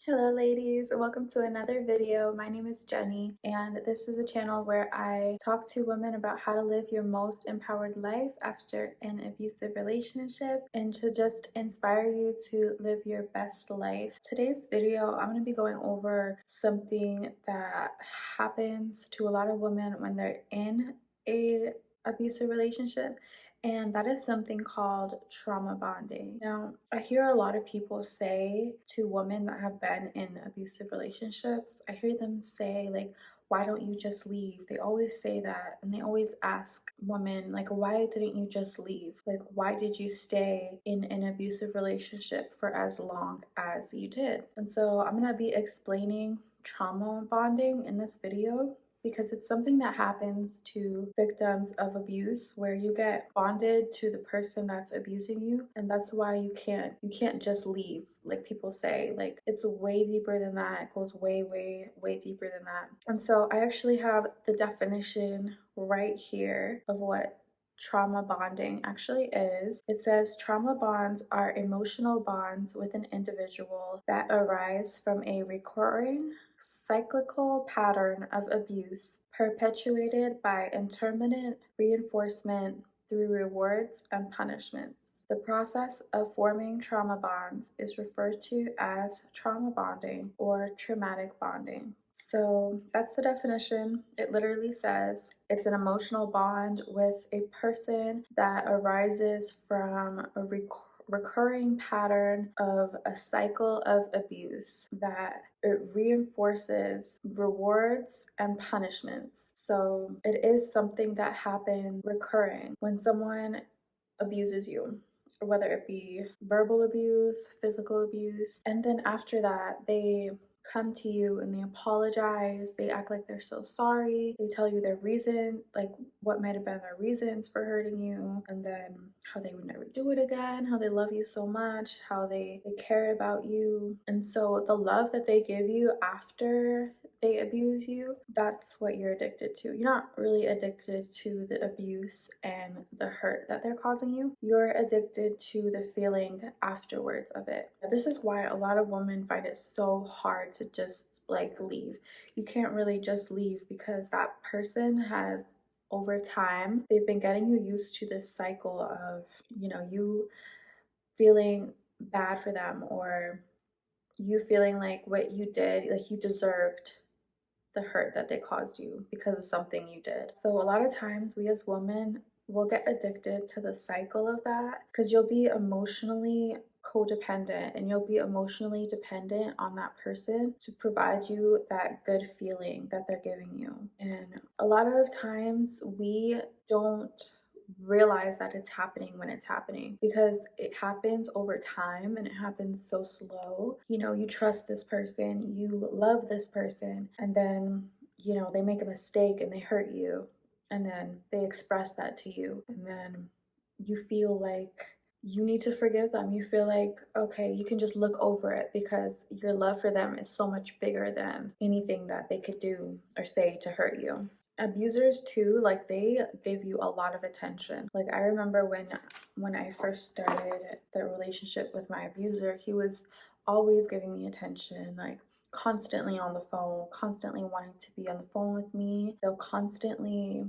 Hello ladies, welcome to another video. My name is Jenny and this is a channel where I talk to women about how to live your most empowered life after an abusive relationship and to just inspire you to live your best life. Today's video, I'm going to be going over something that happens to a lot of women when they're in a abusive relationship, and that is something called trauma bonding. Now, I hear a lot of people say to women that have been in abusive relationships, I hear them say, like, why don't you just leave? They always say that, and they always ask women, like, why didn't you just leave? Like, why did you stay in an abusive relationship for as long as you did? And so I'm gonna be explaining trauma bonding in this video because it's something that happens to victims of abuse where you get bonded to the person that's abusing you, and that's why you can't just leave like people say. Like, it's way deeper than that. It goes way deeper than that. And so I actually have the definition right here of what trauma bonding actually is. It says trauma bonds are emotional bonds with an individual that arise from a recurring cyclical pattern of abuse perpetuated by intermittent reinforcement through rewards and punishments. The process of forming trauma bonds is referred to as trauma bonding or traumatic bonding. So that's the definition. It literally says it's an emotional bond with a person that arises from a recurring pattern of a cycle of abuse that it reinforces rewards and punishments. So it is something that happens recurring when someone abuses you, whether it be verbal abuse, physical abuse, and then after that they come to you and they apologize, they act like they're so sorry, they tell you their reason, like what might have been their reasons for hurting you, and then how they would never do it again, how they love you so much, how they care about you. And so the love that they give you after they abuse you, that's what you're addicted to. You're not really addicted to the abuse and the hurt that they're causing you. You're addicted to the feeling afterwards of it. This is why a lot of women find it so hard to just like leave. You can't really just leave because that person has, over time, they've been getting you used to this cycle of, you feeling bad for them, or you feeling like what you did, like you deserved the hurt that they caused you because of something you did. So a lot of times we as women will get addicted to the cycle of that because you'll be emotionally codependent and you'll be emotionally dependent on that person to provide you that good feeling that they're giving you. And a lot of times we don't realize that it's happening when it's happening because it happens over time and it happens so slow. You trust this person, you love this person, and then they make a mistake and they hurt you, and then they express that to you, and then you feel like you need to forgive them. You feel like, okay, you can just look over it because your love for them is so much bigger than anything that they could do or say to hurt you. Abusers too, like they give you a lot of attention. Like I remember when I first started the relationship with my abuser, he was always giving me attention, like constantly on the phone, constantly wanting to be on the phone with me. They'll constantly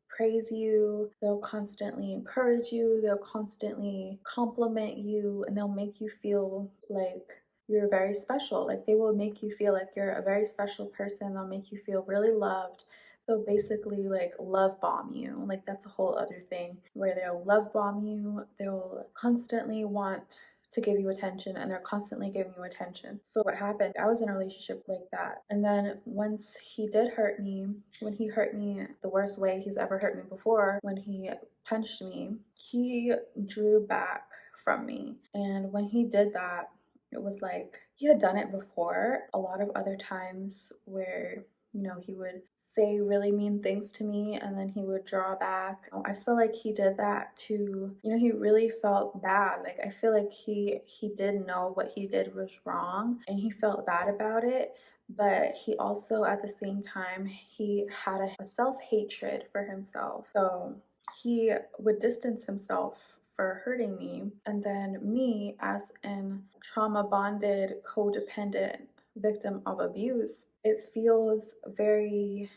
praise you, they'll constantly encourage you, they'll constantly compliment you, and they'll make you feel like you're very special. Like they will make you feel like you're a very special person. They'll make you feel really loved. They'll basically like love bomb you. Like that's a whole other thing where they'll love bomb you. They'll constantly want to give you attention, and they're constantly giving you attention. So what happened, I was in a relationship like that, and then once he did hurt me, when he hurt me the worst way he's ever hurt me before, when he punched me, he drew back from me. And when he did that, it was like he had done it before a lot of other times where he would say really mean things to me and then he would draw back. I feel like he did that to, he really felt bad. Like I feel like he did know what he did was wrong and he felt bad about it. But he also, at the same time, he had a self-hatred for himself. So he would distance himself for hurting me, and then me, as an trauma bonded codependent victim of abuse, it feels very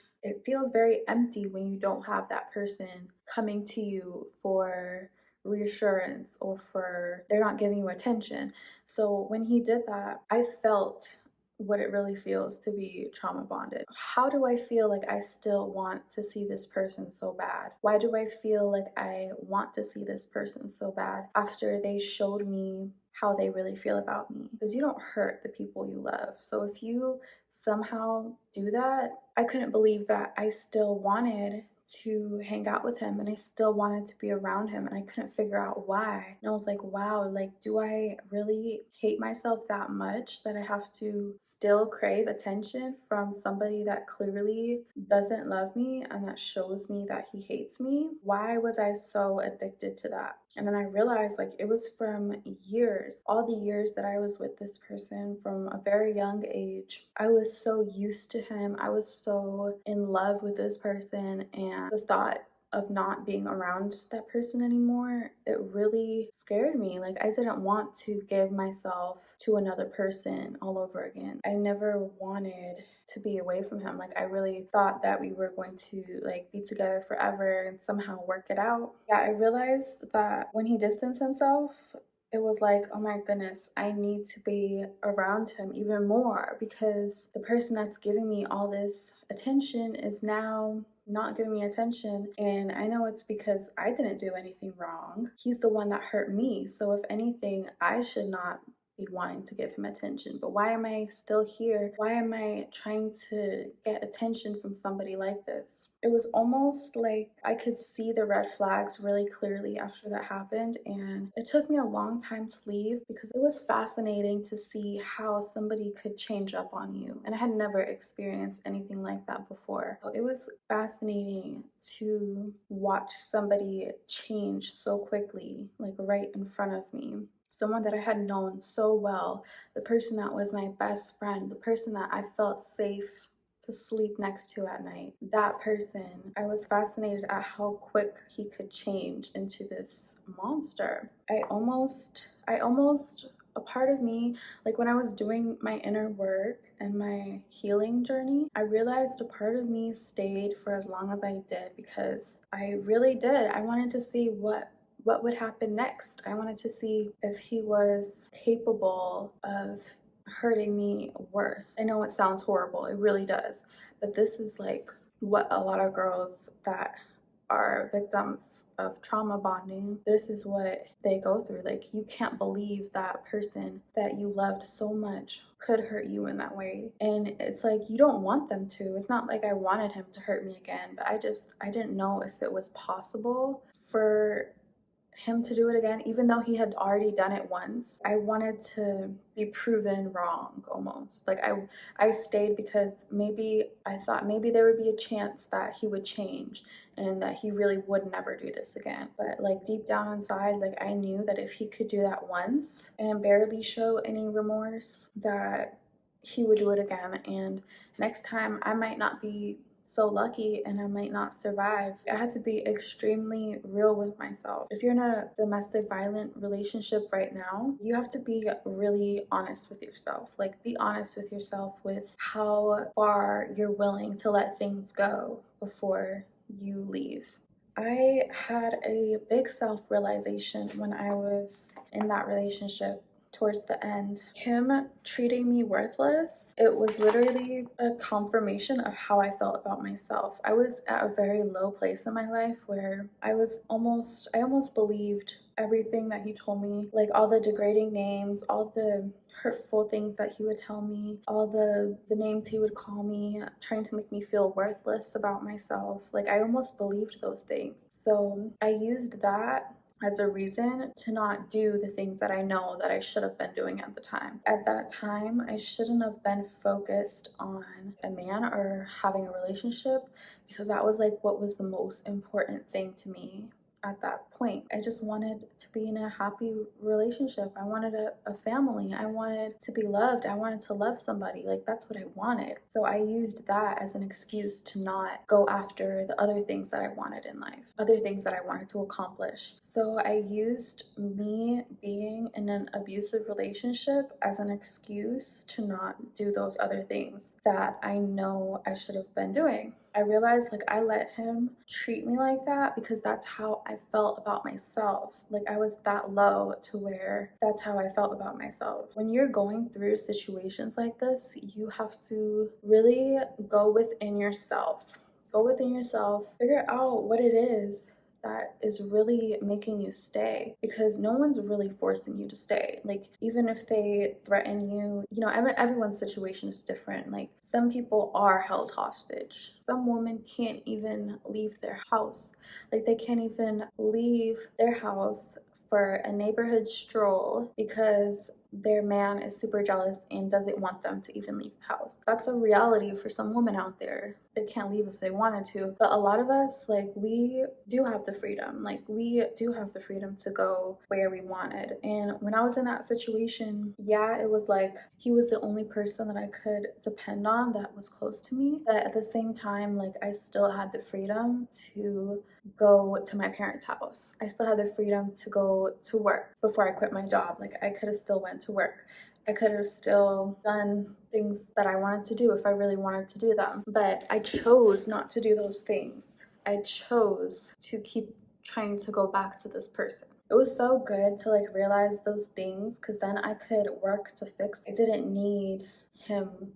empty when you don't have that person coming to you for reassurance, or for they're not giving you attention. So when he did that, I felt what it really feels to be trauma bonded. How do I feel like I still want to see this person so bad? Why do I feel like I want to see this person so bad after they showed me how they really feel about me? Because you don't hurt the people you love. So if you somehow do that, I couldn't believe that I still wanted to hang out with him, and I still wanted to be around him, and I couldn't figure out why. And I was like, wow, like, do I really hate myself that much that I have to still crave attention from somebody that clearly doesn't love me and that shows me that he hates me? Why was I so addicted to that? And then I realized, like, it was from years, all the years that I was with this person from a very young age. I was so used to him. I was so in love with this person. And the thought of not being around that person anymore, it really scared me. Like, I didn't want to give myself to another person all over again. I never wanted to be away from him. Like, I really thought that we were going to like be together forever and somehow work it out. Yeah, I realized that when he distanced himself, it was like, oh my goodness, I need to be around him even more, because the person that's giving me all this attention is now not giving me attention. And I know it's because I didn't do anything wrong. He's the one that hurt me. So if anything, I should not be wanting to give him attention. But why am I still here? Why am I trying to get attention from somebody like this? It was almost like I could see the red flags really clearly after that happened. And it took me a long time to leave, because it was fascinating to see how somebody could change up on you. And I had never experienced anything like that before. So it was fascinating to watch somebody change so quickly, like right in front of me. Someone that I had known so well, the person that was my best friend, the person that I felt safe to sleep next to at night. That person, I was fascinated at how quick he could change into this monster. A part of me, like when I was doing my inner work and my healing journey, I realized a part of me stayed for as long as I did, because I really did. I wanted to see what would happen next. I wanted to see if he was capable of hurting me worse. I know it sounds horrible, it really does, but this is like what a lot of girls that are victims of trauma bonding, this is what they go through. Like, you can't believe that person that you loved so much could hurt you in that way. And it's like, you don't want them to. It's not like I wanted him to hurt me again, but I didn't know if it was possible for him to do it again, even though he had already done it once. I wanted to be proven wrong almost. Like, I stayed because maybe I thought maybe there would be a chance that he would change and that he really would never do this again. But like deep down inside, like I knew that if he could do that once and barely show any remorse, that he would do it again. And next time I might not be so lucky and I might not survive. I had to be extremely real with myself. If you're in a domestic violent relationship right now, you have to be really honest with yourself. Like, be honest with yourself with how far you're willing to let things go before you leave. I had a big self-realization when I was in that relationship towards the end. Him treating me worthless, it was literally a confirmation of how I felt about myself. I was at a very low place in my life where I almost believed everything that he told me, like all the degrading names, all the hurtful things that he would tell me, all the names he would call me, trying to make me feel worthless about myself. Like, I almost believed those things. So I used that as a reason to not do the things that I know that I should have been doing at the time. At that time, I shouldn't have been focused on a man or having a relationship, because that was like what was the most important thing to me at that point. I just wanted to be in a happy relationship. I wanted a family. I wanted to be loved. I wanted to love somebody. Like, that's what I wanted. So I used that as an excuse to not go after the other things that I wanted in life, other things that I wanted to accomplish. So I used me being in an abusive relationship as an excuse to not do those other things that I know I should have been doing. I realized like I let him treat me like that because that's how I felt about myself. Like I was that low to where that's how I felt about myself. When you're going through situations like this, you have to really go within yourself. Go within yourself, figure out what it is that is really making you stay, because no one's really forcing you to stay. Like, even if they threaten you, you know, everyone's situation is different. Like, some people are held hostage. Some women can't even leave their house. Like, they can't even leave their house for a neighborhood stroll because their man is super jealous and doesn't want them to even leave the house. That's a reality for some women out there. They can't leave if they wanted to. But a lot of us, like, we do have the freedom. Like, we do have the freedom to go where we wanted. And when I was in that situation, yeah, it was like he was the only person that I could depend on that was close to me. But at the same time, like, I still had the freedom to go to my parents' house. I still had the freedom to go to work before I quit my job. Like, I could have still went to work. I could have still done things that I wanted to do if I really wanted to do them. But I chose not to do those things. I chose to keep trying to go back to this person. It was so good to like realize those things, because then I could work to fix. I didn't need him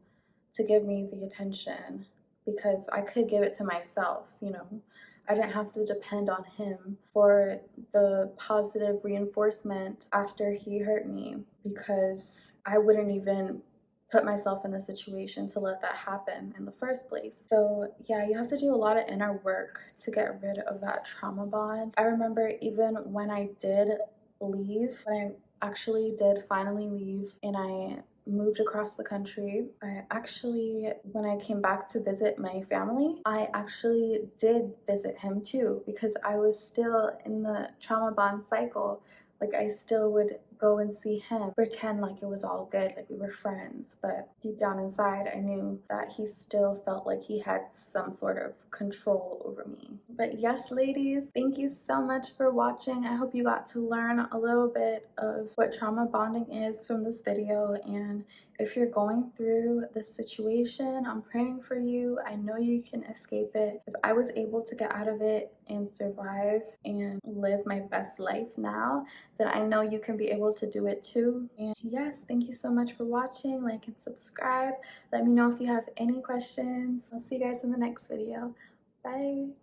to give me the attention because I could give it to myself, you know. I didn't have to depend on him for the positive reinforcement after he hurt me, because I wouldn't even put myself in the situation to let that happen in the first place. So yeah, you have to do a lot of inner work to get rid of that trauma bond. I remember even when I did leave, when I actually did finally leave and I moved across the country, I actually, when I came back to visit my family, I actually did visit him too, because I was still in the trauma bond cycle. Like, I still would go and see him, pretend like it was all good, like we were friends, but deep down inside I knew that he still felt like he had some sort of control over me. But yes, ladies, thank you so much for watching. I hope you got to learn a little bit of what trauma bonding is from this video, and if you're going through this situation, I'm praying for you. I know you can escape it. If I was able to get out of it and survive and live my best life now, then I know you can be able to do it too. And yes, thank you so much for watching. Like and subscribe. Let me know if you have any questions. I'll see you guys in the next video. Bye.